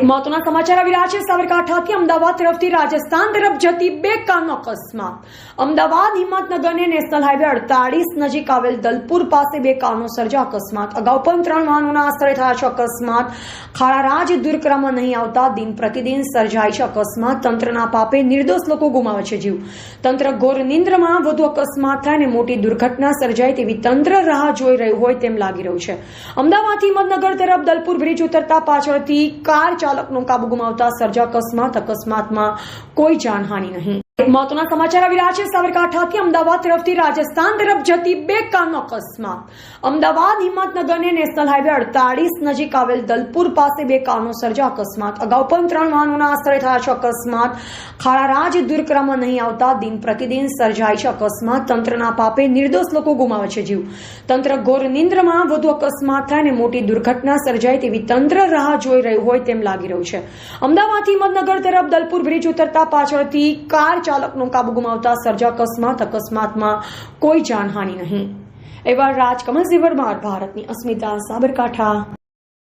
મહત્વના સમાચાર આવી રહ્યા છે સાબરકાંઠાથી અમદાવાદ તરફથી રાજસ્થાન તરફ જતી બે કારનો અકસ્માત। અમદાવાદ હિંમતનગરને નેશનલ હાઈવે 48 નજીક આવેલ દલપુર પાસે બે કારનો સર્જા અકસ્માત। અગાઉ પણ 3 વાહનોના આશરે થયા છે અકસ્માત। ખાડારાજ દૂર કરવામાં નહીં આવતા દિન પ્રતિદિન સર્જાય છે અકસ્માત। તંત્રના પાપે નિર્દોષ લોકો ગુમાવે છે જીવ। તંત્ર ઘોર નિંદ્રમાં વધુ અકસ્માત થાય અને મોટી દુર્ઘટના સર્જાય તેવી તંત્ર રાહ જોઈ રહ્યું હોય તેમ લાગી રહ્યું છે। અમદાવાદથી હિંમતનગર તરફ દલપુર બ્રિજ ઉતરતા પાછળથી કાર ચાલકનો કાબુ ગુમાવતા સર્જા અકસ્માતમાં કોઈ જાનહાનિ નહીં। મહત્વના સમાચાર આવી રહ્યા છે સાબરકાંઠાથી અમદાવાદ તરફથી રાજસ્થાન તરફ જતી બે કારનો અકસ્માત। અમદાવાદ હિંમતનગરને નેશનલ હાઈવે 48 નજીક આવેલ દલપુર પાસે બે કારનો સર્જા અકસ્માત। અગાઉ પણ 3 વાહનોના આશરે થયા છે અકસ્માત। ખાડારાજ દૂર કરવામાં નહીં આવતા દિન પ્રતિદિન સર્જાય છે અકસ્માત। તંત્રના પાપે નિર્દોષ લોકો ગુમાવે છે જીવ। તંત્ર ઘોર નિંદ્રમાં વધુ અકસ્માત થાય અને મોટી દુર્ઘટના સર્જાય તેવી તંત્ર રાહ જોઈ રહ્યું હોય તેમ લાગી રહ્યું છે। અમદાવાદથી હિંમતનગર તરફ દલપુર બ્રિજ ઉતરતા પાછળથી કાર ચાલકનો કાબુ ગુમાવતા સર્જા અકસ્માતમાં કોઈ જાનહાનિ નહીં। એવા રાજકમલ ઝીવરમાર ભારતની અસ્મિતા સાબરકાંઠા।